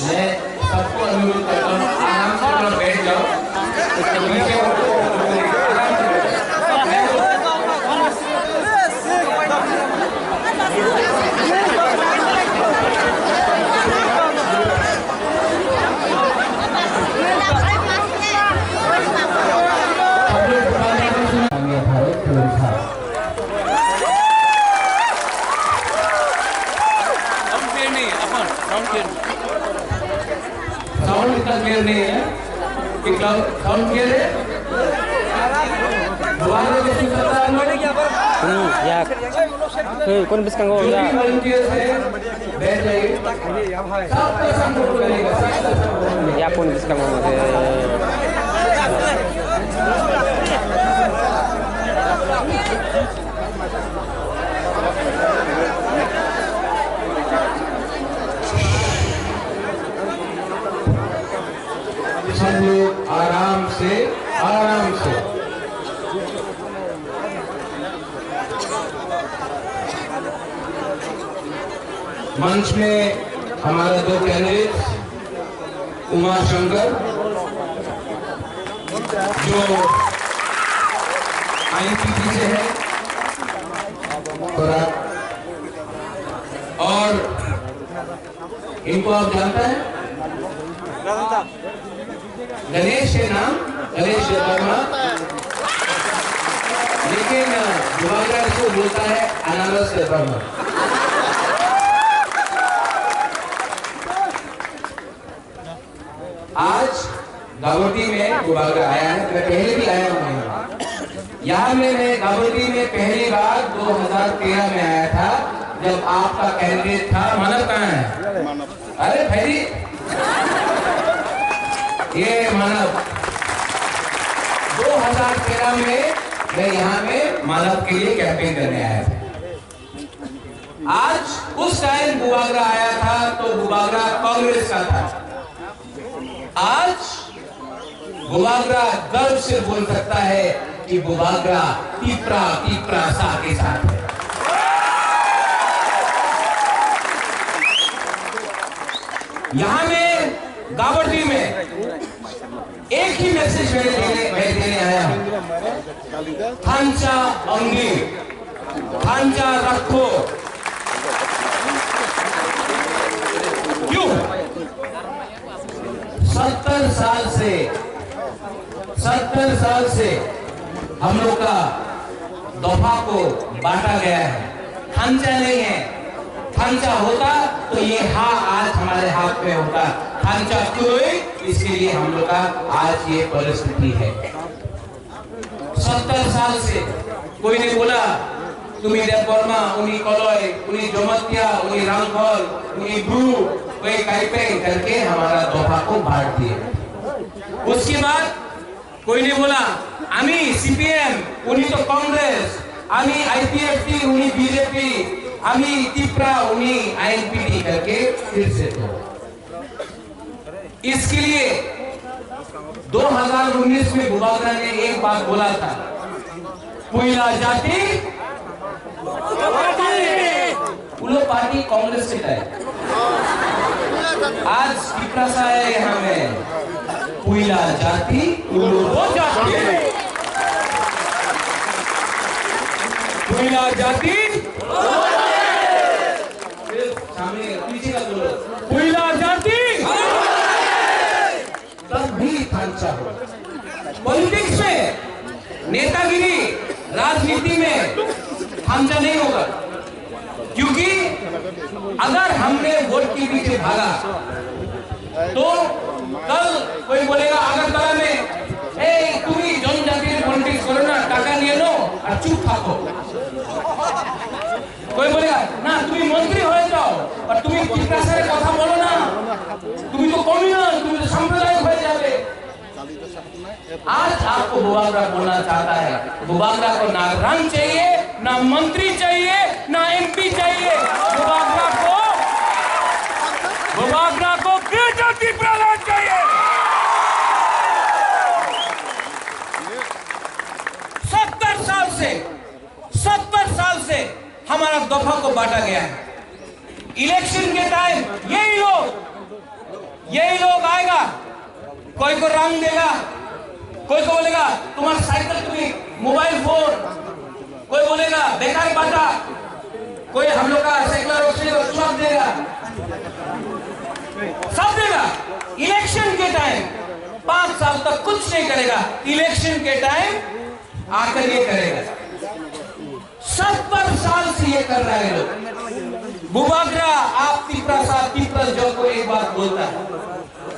मैं सबको अनुरोध करता हूँ आराम से अपना बैठ जाओ। साउंड इतना क्लियर नहीं है कि साउंड क्लियर है। दोबारा कैसे करता है उन्होंने क्या पर कौन बिस्कंग हो गया वॉलंटियर्स है बैठ जाइए सबका सपोर्ट करेगा या कौन बिस्कंग हो गया सब लोग आराम से मंच में हमारा दो कैंडिडेट उमा शंकर जो आईएनपीटी से है और इनको आप जानते हैं गणेश है नाम, गणेश वर्मा, लेकिन दुबारा इसको बोलता है अनारस वर्मा। आज गावटी में दुबारा आया है, मैं पहले भी आया हूँ यहाँ में। मैं गावटी में पहली बार 2013 में आया था जब आपका कैंडिडेट था। मानव कहाँ है? अरे भाई ये मानव 2013 में मैं यहाँ में मानव के लिए कैंपेन करने आया था। आज उस टाइम बुबागरा आया था तो बुबागरा कांग्रेस का था। आज बुबागरा गर्व से बोल सकता है कि बुबागरा तीपरा सा के साथ है। यहाँ में गावटी में एक ही मैसेज मैं देने आया हूं। थांचा अंगी, थांचा रखो। क्यों 70 साल से हम लोग का दफा को बांटा गया है। थांचा नहीं है, थांचा होता तो ये आज हमारे हाथ में होता। थांचा क्यों? इसके लिए हम लोग का आज ये परिस्थिति है। 70 साल से कोई ने बोला तुम्ही देवबर्मा, उन्हीं कलय, उन्हीं जोमतिया, उन्हीं रामफल, उन्हीं ब्रू, कोई काइपेन करके हमारा दफा को बांट दिए। उसके बाद कोई ने बोला आमी सीपीएम, उन्हीं तो कांग्रेस, आमी आईपीएफटी, उन्हीं बीजेपी, आमी तीपरा, उन्हीं आईएनपीटी करके फिर से तो इसके लिए 2019 में बुबागरा ने एक बात बोला था, पुइला जाति उलो पार्टी कांग्रेस से है। आज तीपरा सा है यहाँ में पुइला जाति उलो जाति, पुइला जाति सामने पीछे का बोलो पुइला जाति भी थांचा हो। पॉलिटिक्स में, नेतागिरी, राजनीति में थांचा नहीं होगा, क्योंकि अगर हमने वोट के पीछे भागा तो कल कोई बोलेगा अगरतला में तुम्हें जनजाति पॉलिटिक्स करो ना, टाका लिए लो और चुप थाको। कोई बोलेगा ना तुम्हें मंत्री हो जाओ और तुम्हें कितना सारे कथा बोलो ना, तुम्हें तो कम्युनल, तुम्हें तो सांप्रदायिक हो जावे। आज आपको बुबागरा बोलना चाहता है, बुबागरा को ना रंग चाहिए, ना मंत्री चाहिए, ना एमपी चाहिए। बुबागरा को बीजेपी प्रधान चाहिए। 70 साल से हमारा दफा को बांटा गया है। इलेक्शन के टाइम यही लोग यही लोग आएगा, कोई को रंग देगा, कोई को बोलेगा तुम्हारा साइकिल तुम्हें मोबाइल फोन, कोई बोलेगा बेकार बाटा, कोई हम लोग का सेकुलर रोशनी को सब देगा, सब देगा। इलेक्शन के टाइम 5 साल तक कुछ नहीं करेगा, इलेक्शन के टाइम आकर ये करेगा। 70 साल से ये कर रहा है लोग। बुबागरा आप तिपरा जो को एक बात बोलता है,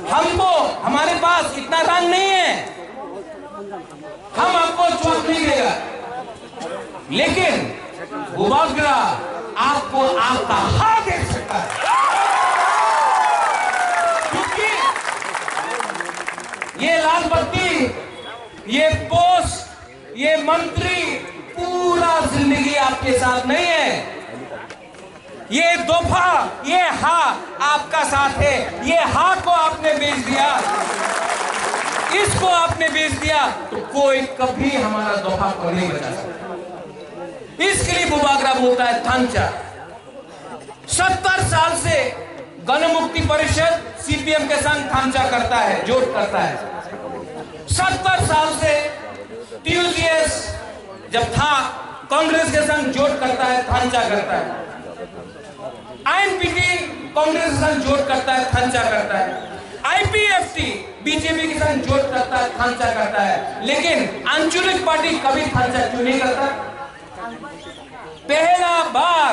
हमको हमारे पास इतना रंग नहीं है, हम आपको चौक नहीं देगा, लेकिन बुबागरा आपको आपका हाथ दे सकता है, क्योंकि ये लाल बत्ती, ये पोस्ट, ये मंत्री पूरा जिंदगी आपके साथ नहीं है। ये दोफा, ये हा आपका साथ है, ये हा को आपने बेच दिया, इसको आपने बेच दिया, तो कोई कभी हमारा दोफा को नहीं बचा सकता। इसके लिए बुबागरा बोलता है थांचा। 70 साल से गण मुक्ति परिषद सीपीएम के संग थांचा करता है, जोड़ करता है। 70 साल से टीयूजीएस जब था कांग्रेस के संग जोड़ करता है, थांचा करता है। आईएनपीटी कांग्रेस के संग जोड़ करता है, थांचा करता है। आईपीएफटी बीजेपी के संग जोड़ करता है, थांचा करता है। लेकिन आंचलिक पार्टी कभी थांचा क्यों नहीं करता? पहला बार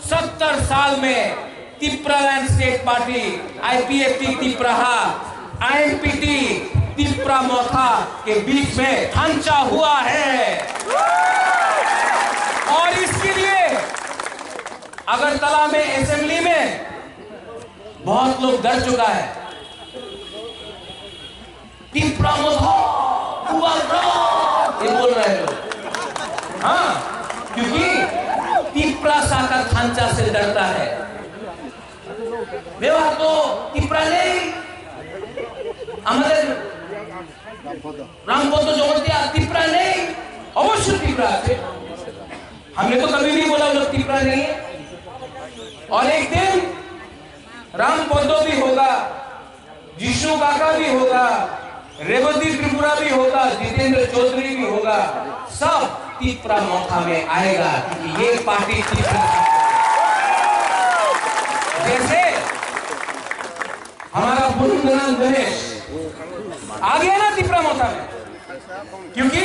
70 साल में तिप्रालैंड स्टेट पार्टी, आईपीएफटी तिप्राहा, आईएनपीटी तिप्रा मोथा के बीच में थांचा हुआ है। और इसके लिए अगरतला में असेंबली में बहुत लोग डर चुका है। तिप्रा मोथा ये बोल रहे लोग, हाँ, क्योंकि तिप्रा साका थांचा से डरता है। व्यवहार तो तिप्रा नहीं, আমাদের रामपद जगतिया तिप्रा नहीं, अवश्य तिप्रा है। हमने तो कभी नहीं बोला वो लोग तिप्रा नहीं है। और एक दिन रामपद भी होगा, जिष्णु काका भी होगा, रेवती त्रिपुरा भी होगा, जितेंद्र चौधरी भी होगा, सब तिप्रा मोथा में आएगा, क्योंकि ये पार्टी तिप्रा। जैसे हमारा बुरुंदनाथ गणेश आ गया ना तिप्रा मोथा में, क्योंकि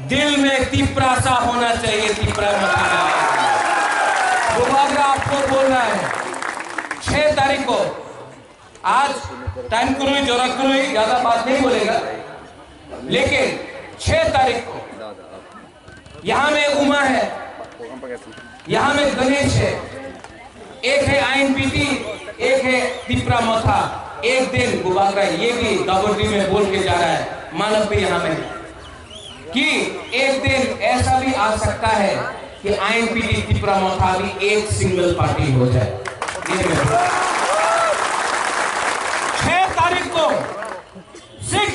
दिल में तिप्रा सा होना चाहिए। तिप्रा मोथा बुबागरा आपको बोल रहा है 6 तारीख को, आज टाइम करूई जोरा करूई, ज्यादा बात नहीं बोलेगा, लेकिन 6 तारीख को यहां में उमा है, यहां में गणेश है, एक है आईएनपीटी, एक है तिप्रा मोथा। एक दिन बुबागरा ये भी दावोदी में बोल के जा रहा है, मानव भी यहां में, कि एक दिन ऐसा भी आ सकता है कि आईएनपीटी तिप्रा मोथा भी एक सिंगल पार्टी हो जाए। 6 तारीख को 6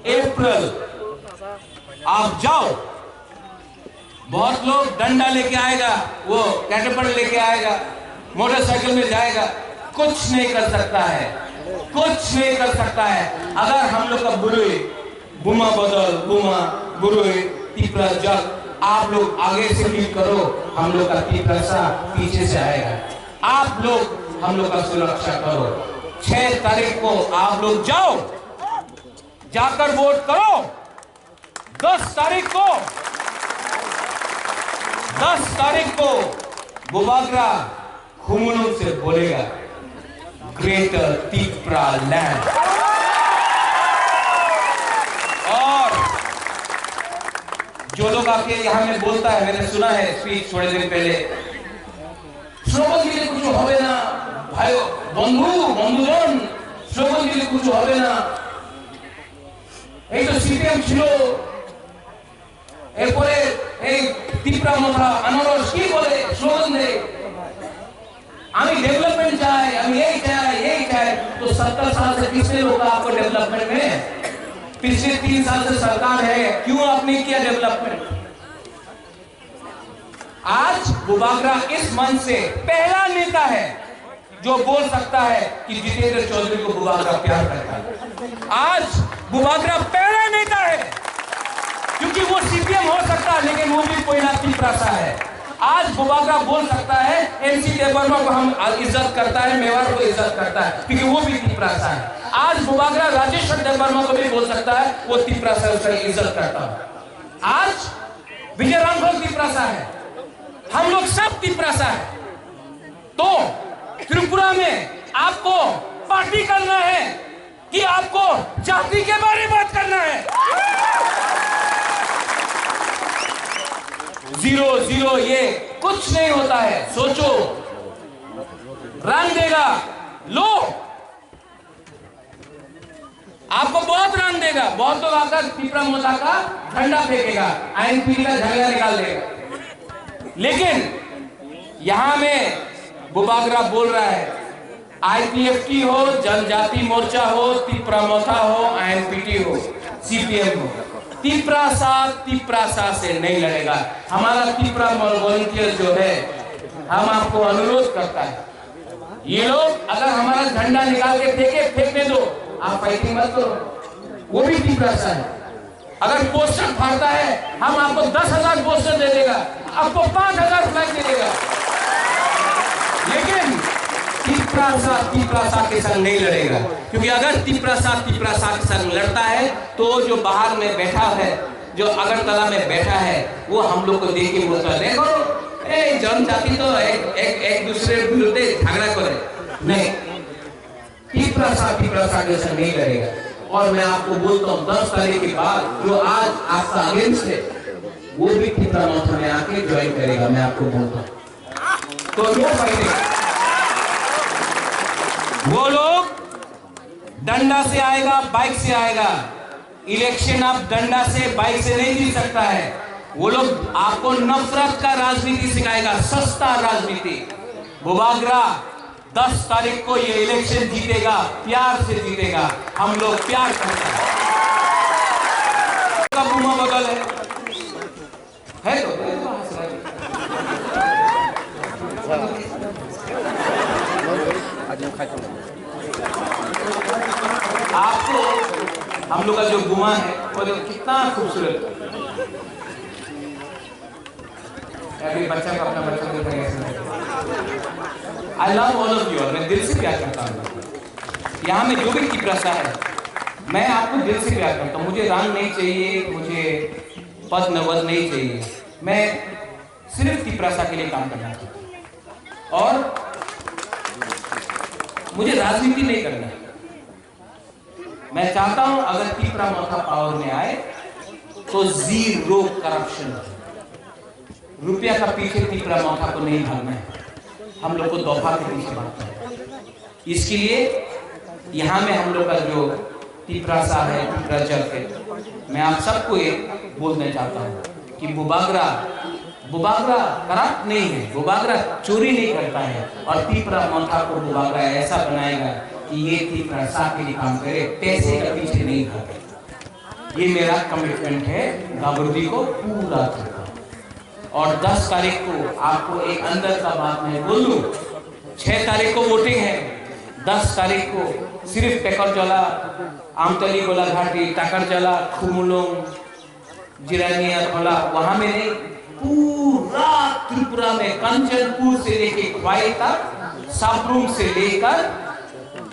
अप्रैल आप जाओ। बहुत लोग डंडा लेके आएगा, वो कैटरपिलर लेके आएगा, मोटरसाइकिल में जाएगा, कुछ नहीं कर सकता है, कुछ नहीं कर सकता है। अगर हम लोग का बुरुई बुमा बदल बुमा बुरुई तिप्रा जग, आप लोग आगे से लीड करो, हम लोग का तिप्रा सा पीछे से आएगा। आप लोग हम लोग का सुरक्षा करो। 6 तारीख को आप लोग जाओ, जाकर वोट करो। 10 तारीख को बुबागरा खुमुलुंग से बोलेगा ग्रेटर तिप्रा लैंड। और जो लोग आके यहाँ में बोलता है, मैंने सुना है स्पीच थोड़े दिन पहले, स्लोगन दिले कुछ होवे ना भाई बंधुजन, स्लोगन दिले कुछ होवे ना, এই তো সিপিএম ছিল, এরপরে এই তিপ্রা মোথা আনারস কি বলে স্লোগান দেয়, আমি डेवलपमेंट चाहे, हम यही चाहे। तो 70 साल से किसने रोका आपको डेवलपमेंट में? पिछले 3 साल से सरकार है, क्यों आपने किया डेवलपमेंट? आज बुबागरा इस मंच से पहला नेता है जो बोल सकता है कि जितेंद्र चौधरी को बुबागरा प्यार करता है। आज बुबागरा पहला नेता है, क्योंकि वो सीपीएम हो सकता है लेकिन वो भी कोई ना तिपरासा है। आज बुबागरा बोल सकता है एमसी देववर्मा को हम इज्जत करता है, मेवाड़ को इज्जत करता है, क्योंकि वो भी तिपरासा है। आज बुबागरा राजेश्वर देववर्मा को भी बोल सकता है वो तिपरासा, उसका इज्जत करता है। आज विजय राघव तिपरासा है, हम लोग सब तिपरासा है। तो त्रिपुरा में आपको पार्टी करना है कि आपको जाति के बारे में बात करना है? 0-0 ये कुछ नहीं होता है। सोचो, रंग देगा लो, आपको बहुत रंग देगा। बहुत लोग आकर तिपरा मोता का झंडा फेंकेगा, आईएनपी का झंडा निकाल देगा। लेकिन यहां में बुबागरा बोल रहा है, आईपीएफटी हो, जनजाति मोर्चा हो, तिपरा मोथा हो, आईएनपीटी हो, सीपीएम हो, तिपरासा से नहीं लड़ेगा। हमारा तिपरा वॉलंटियर जो है, हम आपको अनुरोध करता है, ये लोग अगर हमारा झंडा निकाल के फेंकने दो, आप फाइटिंग मत करो, वो भी तिपरासा है। अगर पोस्टर फाड़ता है, हम आपको 10,000 पोस्टर दे देगा, आपको 5,000 फ्लैग दे देगा, लेकिन तिपरासा के संग नहीं लड़ेगा। क्योंकि अगर तिपरासा के संग लड़ता है तो जो बाहर में बैठा है, जो अगरतला में बैठा है, वो हम लोग को देख के बोलता है, देखो जनजाति तो एक दूसरे विरुद्ध झगड़ा करे। नहीं, तिपरासा के संग नहीं लड़ेगा। और मैं आपको बोलता हूँ 10 तारीख के बाद जो आज आपका अगेंस्ट है, वो भी तिपरा मोर्चा में आके ज्वाइन करेगा। मैं आपको बोलता हूँ, तो नो फाइटिंग। वो लोग डंडा से आएगा, बाइक से आएगा। इलेक्शन आप डंडा से, बाइक से नहीं जीत सकता है। वो लोग आपको नफरत का राजनीति सिखाएगा, सस्ता राजनीति। बुबागरा 10 तारीख को ये इलेक्शन जीतेगा, प्यार से जीतेगा। हम लोग प्यार करते हैं। बगल है तो आपको हम लोग का जो गुमा है वो कितना खूबसूरत। अभी बच्चा का अपना बच्चा देख रहे हैं। I love all of you, मैं दिल से प्यार करता हूँ। यहाँ में जो भी तिपरासा है, मैं आपको दिल से प्यार करता हूँ। मुझे रंग नहीं चाहिए, मुझे पद नवद नहीं चाहिए। मैं सिर्फ तिपरासा के लिए काम करना चाहता हूँ और मुझे राजनीति नहीं करना। मैं चाहता हूं अगर तिपरा मोथा पावर में आए तो 0 करप्शन। रुपया का पीछे तिपरा मोथा को नहीं भागना है, हम लोग को दफा के पीछे भागना है। इसके लिए यहाँ में हम लोग का जो तिपरासा है, तिपराजल है, मैं आप सबको ये बोलना चाहता हूँ कि बुबागरा करप्ट नहीं है, बुबागरा चोरी नहीं करता है। और तिपरा मोथा को बुबागरा ऐसा बनाएगा कि ये तिपरासा के लिए काम करे, पैसे का पीछे नहीं भागे। ये मेरा कमिटमेंट है गाबर्दी को पूरा करना। और 10 तारीख को आपको एक अंदर का बात मैं बोल दूं, 6 तारीख को वोटिंग है, 10 तारीख को सिर्फ पेकरजला, आमतली गोला घाटी, टाकरजला, खुमुलुंग, जिरानिया खोला, वहां में नहीं, पूरा त्रिपुरा में कंचनपुर से लेके ख्वाई तक, साबरूम से लेकर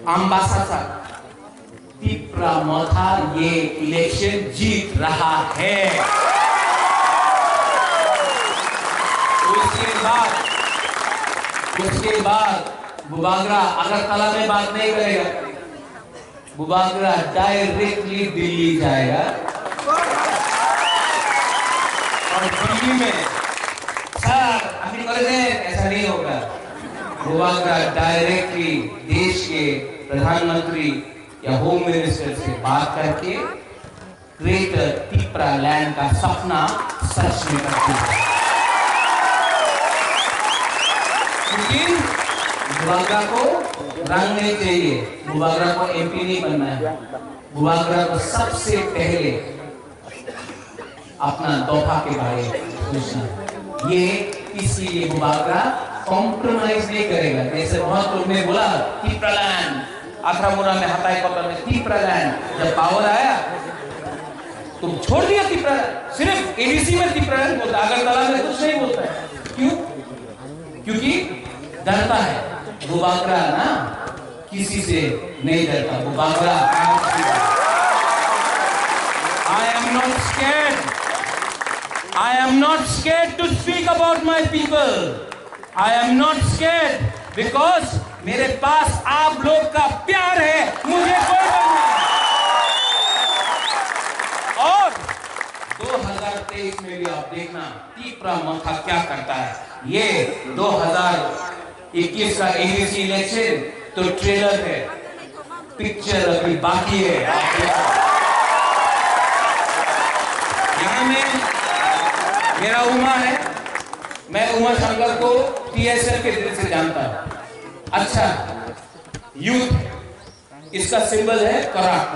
अम्बासा तक तिपरा मोथा ये इलेक्शन जीत रहा है। उसके बाद बुबागरा अगरतला में बात नहीं करेगा, बुबागरा डायरेक्टली दिल्ली जाएगा और दिल्ली में सर अभी कर दे, ऐसा नहीं होगा। बुबागरा डायरेक्टली देश के प्रधानमंत्री या होम मिनिस्टर से बात करके ग्रेटर तिपरा लैंड का सपना सच में करती है। लेकिन बुबागरा को रंग नहीं चाहिए, बुबागरा को एमपी नहीं बनना है। बुबागरा को सबसे पहले अपना दफा के बारे में सोचना है। ये इसलिए बुबागरा कॉम्प्रोमाइज नहीं करेगा। जैसे बहुत लोग ने बोला टीप्रालैंड आथरामुरा में हताई कतर में टीप्रालैंड जब पावर आया तुम छोड़ दिया टीप्रालैंड, सिर्फ एडीसी में टीप्रालैंड बोलता, अगरतला में कुछ नहीं बोलता है। क्यों? क्योंकि डरता है। वो बांग्रा ना किसी से नहीं डरता, वो बांग्रा I am not scared. I am not scared to speak about my people. I am not scared because मेरे पास आप लोग का प्यार है, मुझे कोई डर नहीं। और 2023 में भी आप देखना टीप्रामथा क्या करता है। ये 2021 का एडीसी इलेक्शन तो ट्रेलर है, पिक्चर अभी बाकी है। यहाँ में मेरा उमा है, मैं उमा शंकर को टीएसएल के दिल से जानता हूं। अच्छा यूथ इसका सिंबल है कराट,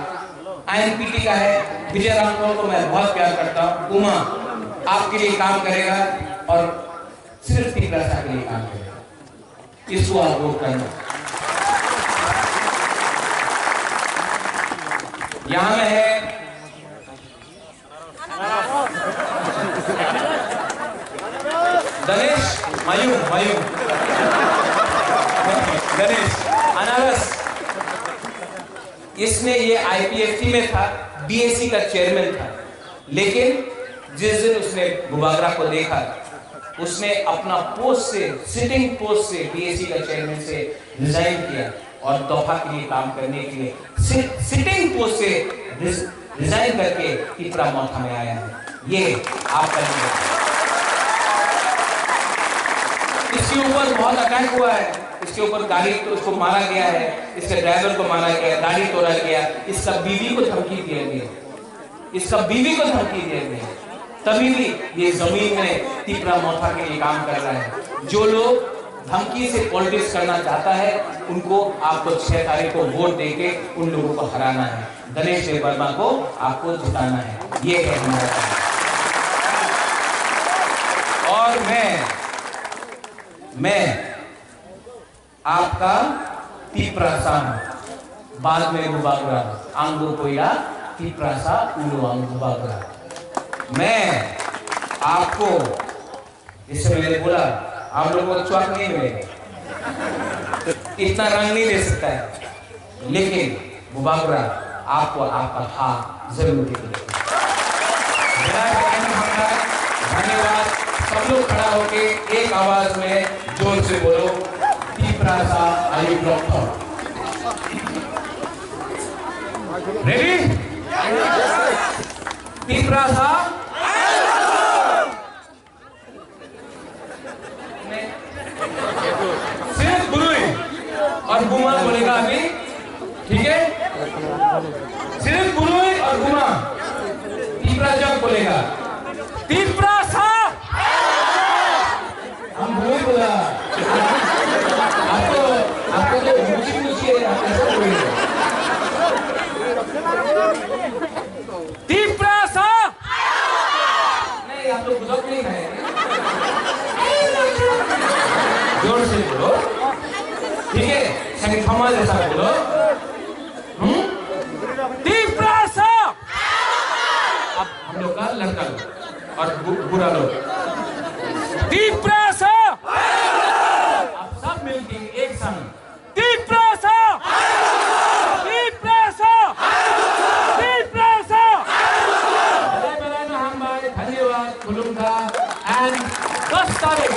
आईएनपीटी का है। विजय रामचंद्र को मैं बहुत प्यार करता हूं। उमा आपके लिए काम करेगा और सिर्फ टीप्रासा के लिए काम करेगा, इसको आप वोट करना। यहां में है गणेश मयूर गणेश अनारस, इसने ये आईपीएफटी में था, बीएससी का चेयरमैन था, लेकिन जिस दिन उसने गुबागरा को देखा उसने अपना पोस्ट से, सिटिंग पोस्ट से, बीएससी का चेयरमैन से रिजाइन किया और तोहफा के लिए काम करने के लिए सिटिंग पोस्ट से रिजाइन करके टीप्रामथा में आया है। ये आपका इसके ऊपर बहुत अटैक हुआ है, इसके ऊपर गाड़ी तो उसको मारा गया है, इसके ड्राइवर को मारा गया, गाड़ी तोड़ा गया, इसका बीवी को धमकी दिया गया, इसका बीवी को धमकी दिया गया, तभी भी ये जमीन में टीप्रामथा के लिए काम कर रहा है। जो लोग धमकी से पॉलिटिक्स करना चाहता है उनको आपको 6 तारीख को वोट देके उन लोगों को हराना है। गणेश देववर्मा को आपको जिताना है, ये है हमारा काम। और मैं आपका टीप्रासा हूं, बाद में गुबागरा आंगो कोयला टीप्रासा उलो गुबागरा। मैं आपको, जैसे मैंने बोला, आप लोगों को चौक नहीं मिलेगा, इतना रंग नहीं दे सकता है, लेकिन गुबागरा आपको आपका हाथ जरूर देगा। धन्यवाद। सब लोग खड़ा होके एक आवाज में जोर से बोलो टीप्रासा आयु डॉक्टर। रेडी? टीप्रासा सिर्फ बुरुई और गुमा बोलेगा अभी, ठीक है? सिर्फ बुरुई और गुमा, टीप्रासा बोलेगा। टीप्रासा हम बुरुई बोला, आपको तो मुझी है, ऐसा बोलिए। टीप्रासा नहीं, आप लोग बुजुर्ग नहीं खाएंगे, जोर से बोलो, ठीक है? संगठमा जैसा बोलो। टीप्रासा। अब हम लोग का लड़का लोग और बुरा लोग, टीप्रासा। आप सब मिलके एक संग टीप्रासा, टीप्रासा, टीप्रासा। धन्यवाद, खुलूंगा एंड 10 तारीख